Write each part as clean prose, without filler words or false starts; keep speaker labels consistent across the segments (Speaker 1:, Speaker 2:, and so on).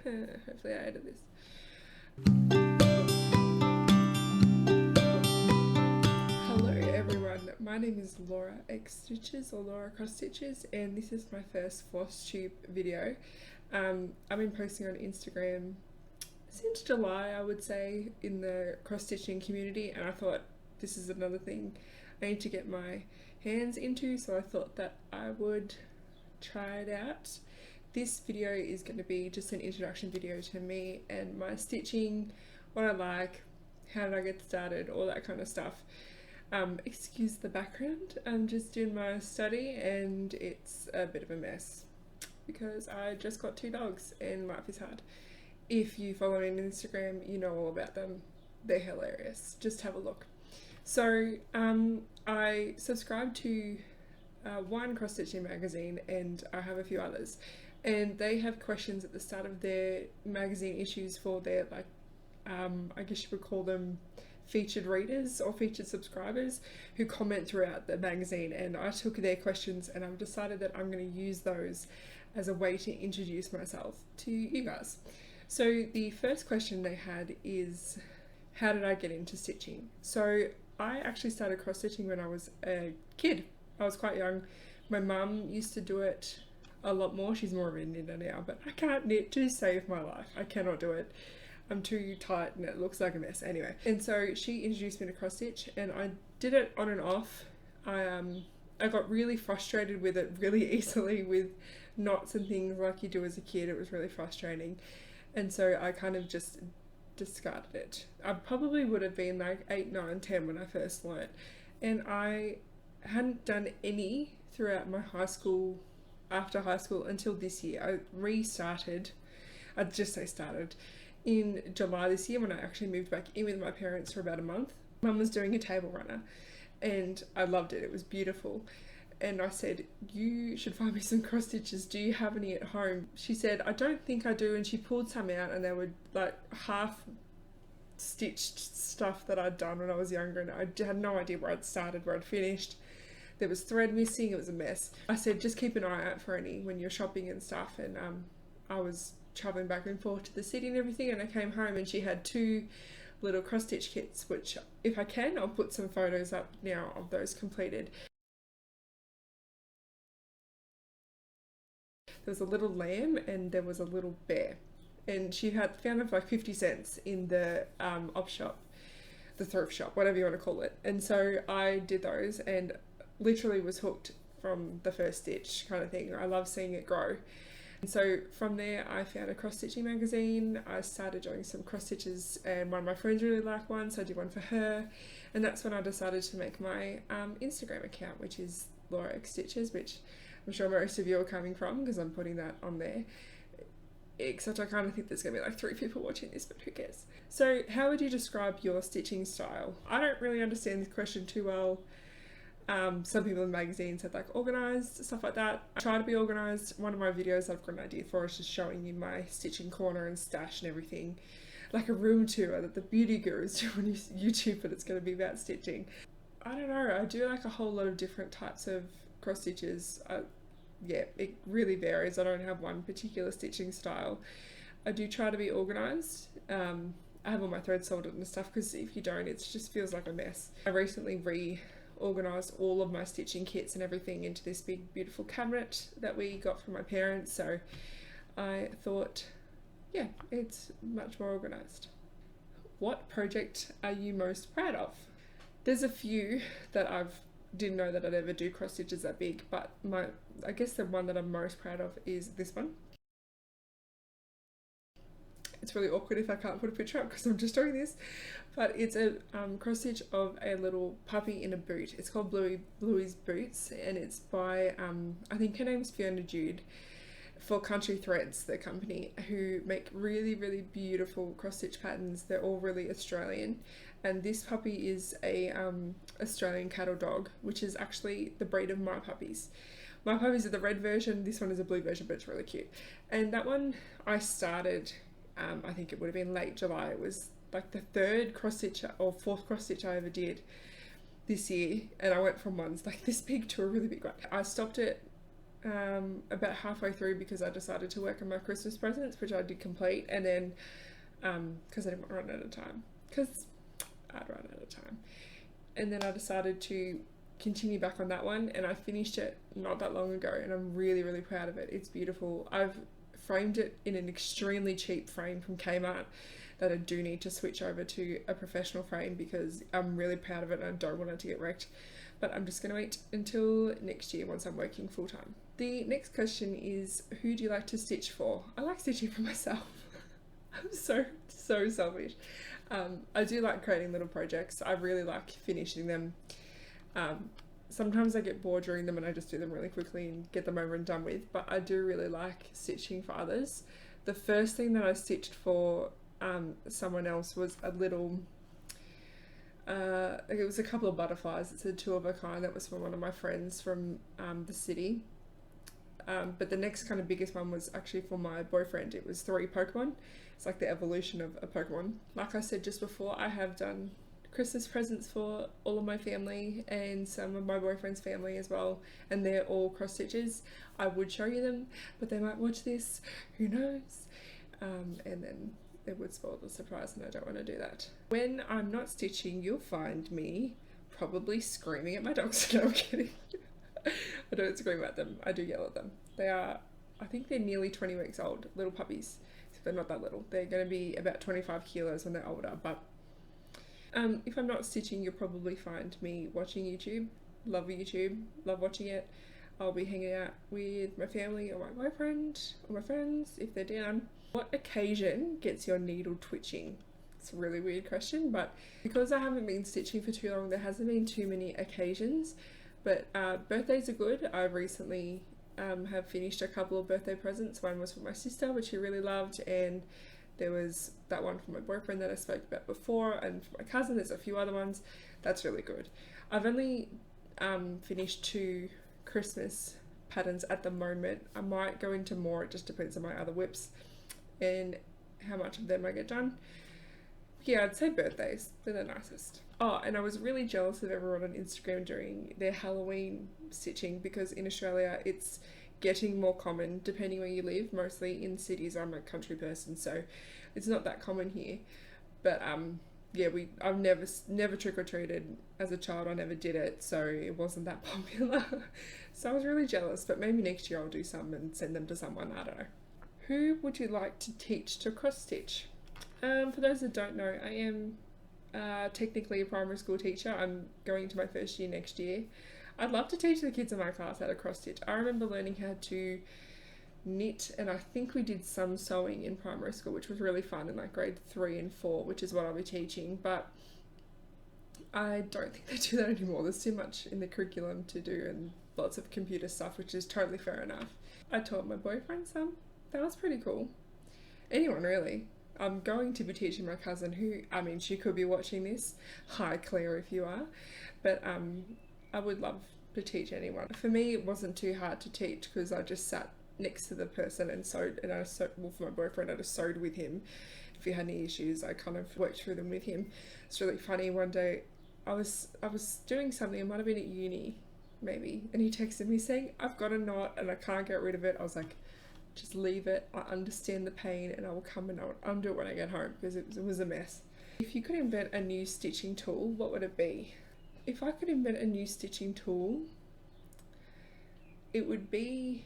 Speaker 1: Hopefully I edit this. Hello everyone, my name is lauraxstitches or lauraxstitches, and this is my first Floss Tube video. I've been posting on Instagram since July, I would say, in the cross-stitching community, and I thought this is another thing I need to get my hands into, so I thought that I would try it out. This video is going to be just an introduction video to me and my stitching, what I like, how did I get started, all that kind of stuff. Excuse the background, I'm just doing my study and it's a bit of a mess because I just got 2 dogs and life is hard. If you follow me on Instagram, you know all about them. They're hilarious. Just have a look. So I subscribe to one cross stitching magazine and I have a few others, and they have questions at the start of their magazine issues for their, like, I guess you would call them featured readers or featured subscribers who comment throughout the magazine, and I took their questions and I've decided that I'm going to use those as a way to introduce myself to you guys. So the first question they had is, how did I get into stitching? So I actually started cross stitching when I was a kid. I was quite young. My mum used to do it a lot more. She's more of a knitter now, but I can't knit to save my life. I cannot do it. I'm too tight and it looks like a mess anyway. And so she introduced me to cross stitch and I did it on and off. I got really frustrated with it really easily, with knots and things like you do as a kid. It was really frustrating. And so I kind of just discarded it. I probably would have been like 8, 9, 10 when I first learnt, and I hadn't done any throughout my high school, after high school, until this year. I restarted, I'd just say started, in July this year when I actually moved back in with my parents for about a month. Mum was doing a table runner and I loved it. It was beautiful. And I said, you should find me some cross stitches. Do you have any at home? She said, I don't think I do. And she pulled some out and they were like half stitched stuff that I'd done when I was younger, and I had no idea where I'd started, where I'd finished. There was thread missing. It was a mess. I said, just keep an eye out for any when you're shopping and stuff. And I was traveling back and forth to the city and everything, and I came home and she had 2 little cross stitch kits, which if I can, I'll put some photos up now of those completed. There was a little lamb and there was a little bear, and she had found them for like 50 cents in the op shop, the thrift shop, whatever you want to call it. And so I did those and literally was hooked from the first stitch kind of thing. I love seeing it grow. And so from there I found a cross stitching magazine. I started doing some cross stitches and one of my friends really liked one, so I did one for her, and that's when I decided to make my Instagram account, which is lauraxstitches, which I'm sure most of you are coming from because I'm putting that on there. Except I kind of think there's going to be like 3 people watching this, but who cares. So how would you describe your stitching style? I don't really understand this question too well. Some people in magazines have like organised, stuff like that. I try to be organised. One of my videos I've got an idea for is just showing you my stitching corner and stash and everything. Like a room tour that the beauty gurus do on YouTube, but it's going to be about stitching. I don't know, I do like a whole lot of different types of cross stitches. Yeah, it really varies. I don't have one particular stitching style. I do try to be organised. I have all my threads sorted and stuff, because if you don't, it just feels like a mess. I recently reorganised all of my stitching kits and everything into this big beautiful cabinet that we got from my parents, so I thought, yeah, it's much more organised. What project are you most proud of? There's a few that didn't know that I'd ever do cross stitches that big, but I guess the one that I'm most proud of is this one. It's really awkward if I can't put a picture up because I'm just doing this, but it's a cross stitch of a little puppy in a boot. It's called Bluey's Boots, and it's by I think her name's Fiona Jude, for Country Threads, the company, who make really, really beautiful cross stitch patterns. They're all really Australian, and this puppy is a Australian cattle dog, which is actually the breed of my puppies. My puppies are the red version, this one is a blue version, but it's really cute. And that one I started, I think it would have been late July. It was like the 3rd cross stitch or 4th cross stitch I ever did this year, and I went from ones like this big to a really big one. I stopped it about halfway through because I decided to work on my Christmas presents, which I did complete, and then because I didn't run out of time, because I'd run out of time, and then I decided to continue back on that one, and I finished it not that long ago, and I'm really, really proud of it. It's beautiful. I've framed it in an extremely cheap frame from Kmart that I do need to switch over to a professional frame because I'm really proud of it and I don't want it to get wrecked. But I'm just going to wait until next year once I'm working full time. The next question is, who do you like to stitch for? I like stitching for myself. I'm so selfish. I do like creating little projects. I really like finishing them. Sometimes I get bored during them and I just do them really quickly and get them over and done with, but I do really like stitching for others. The first thing that I stitched for someone else was a little, it was a couple of butterflies. It's a 2 of a kind that was from one of my friends from the city. But the next kind of biggest one was actually for my boyfriend. It was 3 Pokemon. It's like the evolution of a Pokemon. Like I said just before, I have done Christmas presents for all of my family and some of my boyfriend's family as well, and they're all cross stitches. I would show you them, but they might watch this, who knows, and then it would spoil the surprise and I don't want to do that. When I'm not stitching, you'll find me probably screaming at my dogs. No, I'm kidding. I don't scream at them, I do yell at them. They are, I think they're nearly 20 weeks old, little puppies. They're not that little. They're going to be about 25 kilos when they're older, but if I'm not stitching, you'll probably find me watching YouTube. Love YouTube, love watching it. I'll be hanging out with my family or my boyfriend or my friends if they're down. What occasion gets your needle twitching? It's a really weird question, but because I haven't been stitching for too long, there hasn't been too many occasions. But birthdays are good. I recently have finished a couple of birthday presents. One was for my sister, which she really loved, and there was that one for my boyfriend that I spoke about before, and for my cousin there's a few other ones. That's really good. I've only finished 2 Christmas patterns at the moment. I might go into more, it just depends on my other whips and how much of them I get done. Yeah, I'd say birthdays, they're the nicest. Oh, and I was really jealous of everyone on Instagram during their Halloween stitching because in Australia it's getting more common depending where you live. Mostly in cities. I'm a country person, so it's not that common here. But yeah, I've never trick-or-treated as a child. I never did it, so it wasn't that popular. So I was really jealous, but maybe next year I'll do some and send them to someone. I don't know. Who would you like to teach to cross stitch? For those that don't know, I am technically a primary school teacher. I'm going to my first year next year. I'd love to teach the kids in my class how to cross stitch. I remember learning how to knit, and I think we did some sewing in primary school, which was really fun in like grade 3 and 4, which is what I'll be teaching, but I don't think they do that anymore. There's too much in the curriculum to do and lots of computer stuff, which is totally fair enough. I taught my boyfriend some. That was pretty cool. Anyone really. I'm going to be teaching my cousin who, I mean, she could be watching this. Hi Claire if you are. But I would love to teach anyone. For me it wasn't too hard to teach because I just sat next to the person and sewed, and I sewed, well, for my boyfriend I just sewed with him. If he had any issues I kind of worked through them with him. It's really funny. One day I was doing something, it might have been at uni maybe, and he texted me saying I've got a knot and I can't get rid of it. I was like, just leave it, I understand the pain and I will come and I'll undo it when I get home because it was a mess. If you could invent a new stitching tool, what would it be? If I could invent a new stitching tool, it would be,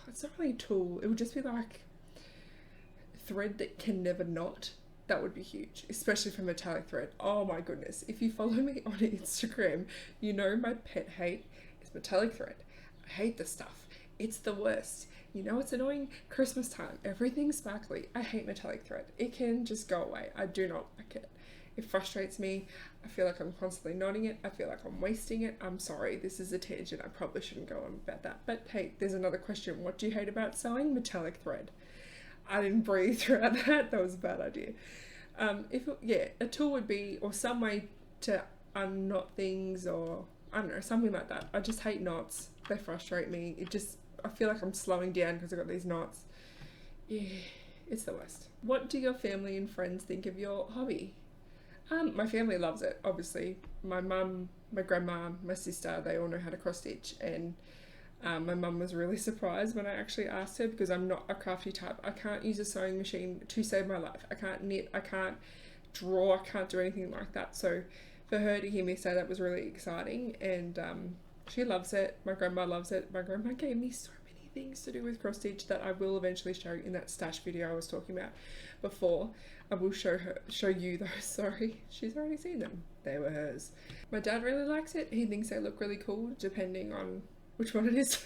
Speaker 1: it's not really a tool, it would just be like thread that can never knot. That would be huge, especially for metallic thread. Oh my goodness, if you follow me on Instagram, you know my pet hate is metallic thread. I hate this stuff, it's the worst. You know it's annoying? Christmas time, everything's sparkly. I hate metallic thread. It can just go away. I do not like it. It frustrates me. I feel like I'm constantly knotting it. I feel like I'm wasting it. I'm sorry, this is a tangent. I probably shouldn't go on about that. But hey, there's another question. What do you hate about sewing? Metallic thread. I didn't breathe throughout that. That was a bad idea. Yeah, a tool would be, or some way to unknot things, or I don't know, something like that. I just hate knots. They frustrate me. I feel like I'm slowing down because I've got these knots. Yeah, it's the worst. What do your family and friends think of your hobby? My family loves it, obviously. My mum, my grandma, my sister, they all know how to cross stitch, and My mum was really surprised when I actually asked her, because I'm not a crafty type. I can't use a sewing machine to save my life. I can't knit, I can't draw, I can't do anything like that. So for her to hear me say that was really exciting, and she loves it. My grandma loves it. My grandma gave me so many things to do with cross stitch that I will eventually show in that stash video I was talking about before. I will show you those. Sorry, she's already seen them. They were hers. My dad really likes it. He thinks they look really cool depending on which one it is.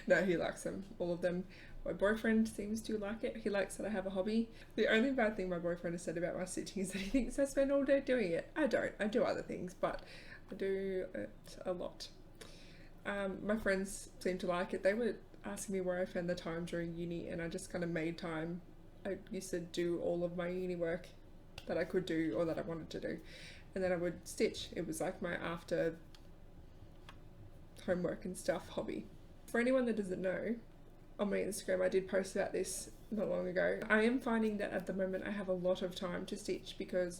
Speaker 1: No, he likes them, all of them. My boyfriend seems to like it. He likes that I have a hobby. The only bad thing my boyfriend has said about my stitching is that he thinks I spend all day doing it. I don't. I do other things, but I do it a lot. My friends seem to like it. They were asking me where I found the time during uni, and I just kind of made time. I used to do all of my uni work that I could do or that I wanted to do, and then I would stitch. It was like my after homework and stuff hobby. For anyone that doesn't know, on my Instagram I did post about this not long ago. I am finding that at the moment I have a lot of time to stitch because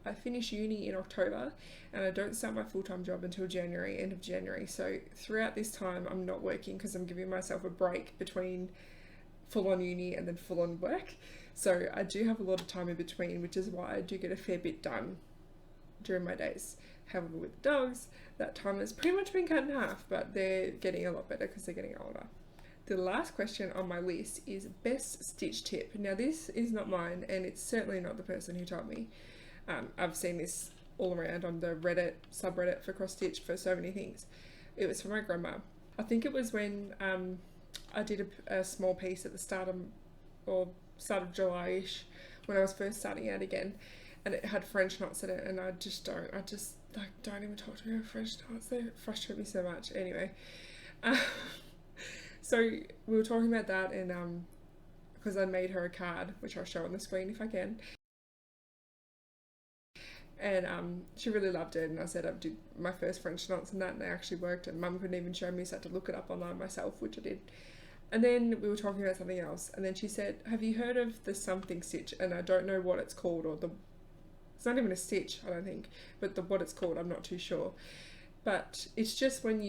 Speaker 1: I finish uni in October and I don't start my full-time job until January, end of January. So throughout this time I'm not working because I'm giving myself a break between full-on uni and then full-on work. So I do have a lot of time in between, which is why I do get a fair bit done during my days. However, with the dogs, that time has pretty much been cut in half, but they're getting a lot better because they're getting older. The last question on my list is best stitch tip. Now this is not mine, and it's certainly not the person who told me. I've seen this all around on the Reddit subreddit for cross stitch for so many things. It was from my grandma. I think it was when I did a small piece at the start of July-ish, when I was first starting out again, and it had French knots in it, and I just don't even talk to me about French knots. They frustrate me so much. Anyway, so we were talking about that, and because I made her a card, which I'll show on the screen if I can, and she really loved it, and I said I did my first French knots and that, and they actually worked, and Mum couldn't even show me, so I had to look it up online myself, which I did. And then we were talking about something else, and then she said, have you heard of the something stitch? And I don't know what it's called, or it's not even a stitch, I don't think, but what it's called, I'm not too sure. But it's just when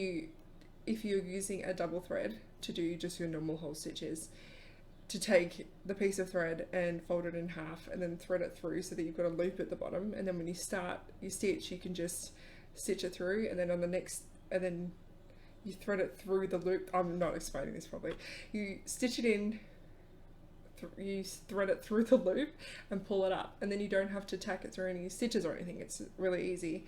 Speaker 1: if you're using a double thread to do just your normal hole stitches, to take the piece of thread and fold it in half and then thread it through so that you've got a loop at the bottom, and then when you start your stitch you can just stitch it through, and then on the next, and then you thread it through the loop. I'm not explaining this properly. You stitch it in, you thread it through the loop and pull it up, and then you don't have to tack it through any stitches or anything. It's really easy.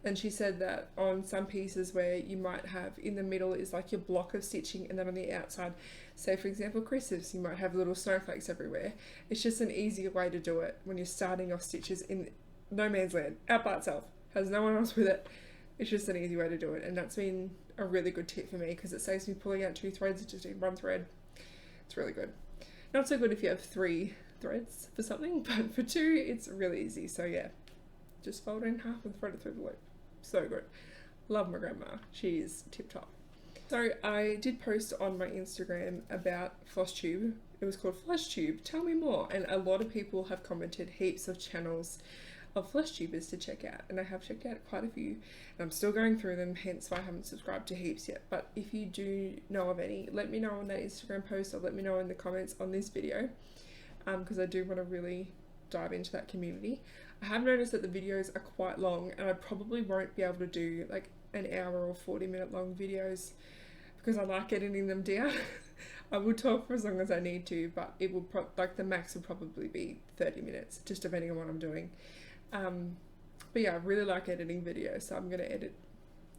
Speaker 1: And she said that on some pieces where you might have in the middle is like your block of stitching, and then on the outside, say for example Christmas, you might have little snowflakes everywhere. It's just an easier way to do it when you're starting off stitches in no man's land, out by itself, has no one else with it. It's just an easy way to do it, and that's been a really good tip for me because it saves me pulling out 2 threads just in 1 thread. It's really good. Not so good if you have 3 threads for something, but for 2 it's really easy. So yeah, just fold it in half and thread it through the loop. So good. Love my grandma. She's tip top. So I did post on my Instagram about Floss Tube. It was called Floss Tube. Tell me more. And a lot of people have commented heaps of channels of Floss Tubers to check out, and I have checked out quite a few, and I'm still going through them, hence why I haven't subscribed to heaps yet. But if you do know of any, let me know on that Instagram post, or let me know in the comments on this video, because I do want to really dive into that community. I have noticed that the videos are quite long, and I probably won't be able to do like an hour or 40-minute long videos because I like editing them down. I will talk for as long as I need to, but it will like the max will probably be 30 minutes, just depending on what I'm doing. But yeah, I really like editing videos, so I'm going to edit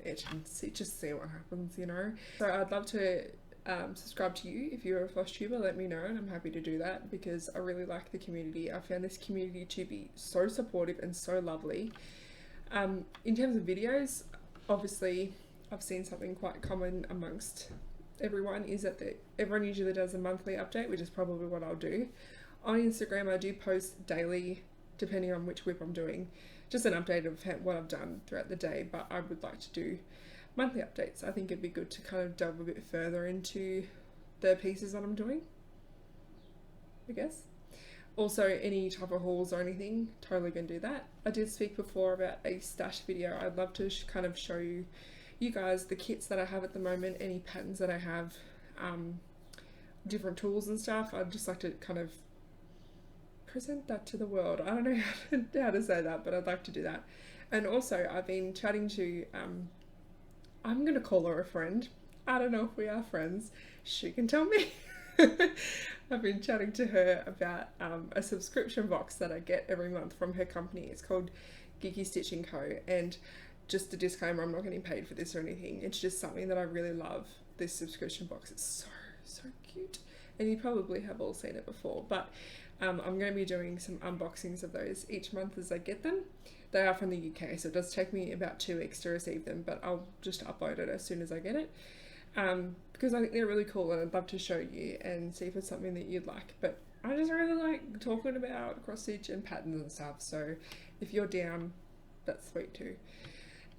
Speaker 1: it and see what happens, you know. So I'd love to subscribe to you if you're a Floss Tuber. Let me know, and I'm happy to do that because I really like the community. I found this community to be so supportive and so lovely. In terms of videos, obviously I've seen something quite common amongst everyone is that everyone usually does a monthly update, which is probably what I'll do. On Instagram I do post daily, depending on which whip I'm doing, just an update of what I've done throughout the day, but I would like to do monthly updates. I think it'd be good to kind of delve a bit further into the pieces that I'm doing, I guess. Also, any type of hauls or anything, totally gonna do that. I did speak before about a stash video. I'd love to kind of show you you guys the kits that I have at the moment, any patterns that I have, different tools and stuff. I'd just like to kind of present that to the world. I don't know how to say that, but I'd like to do that. And also I've been chatting to, I'm going to call her a friend. I don't know if we are friends. She can tell me. I've been chatting to her about a subscription box that I get every month from her company. It's called Geeky Stitching Co. And just a disclaimer, I'm not getting paid for this or anything. It's just something that I really love. This subscription box is so cute. And you probably have all seen it before. But I'm going to be doing some unboxings of those each month as I get them. They are from the UK, so it does take me about 2 weeks to receive them, but I'll just upload it as soon as I get it. Because I think they're really cool and I'd love to show you and see if it's something that you'd like. But I just really like talking about cross stitch and patterns and stuff, so if you're down, that's sweet too.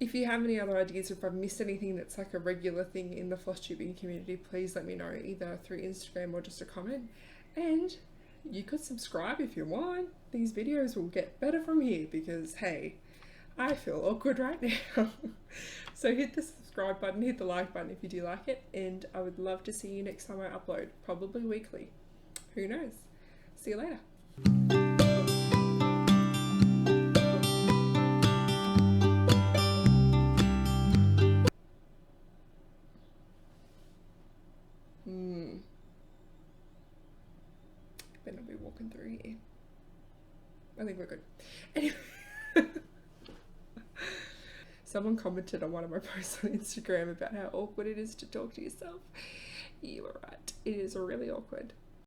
Speaker 1: If you have any other ideas, or if I've missed anything that's like a regular thing in the floss tubing community, please let me know either through Instagram or just a comment. And you could subscribe if you want. These videos will get better from here because, hey, I feel awkward right now. So hit the subscribe button, hit the like button if you do like it, and I would love to see you next time I upload, probably weekly. Who knows? See you later. Better not be walking through here. I think we're good. Anyway. Someone commented on one of my posts on Instagram about how awkward it is to talk to yourself. You were right. It is really awkward.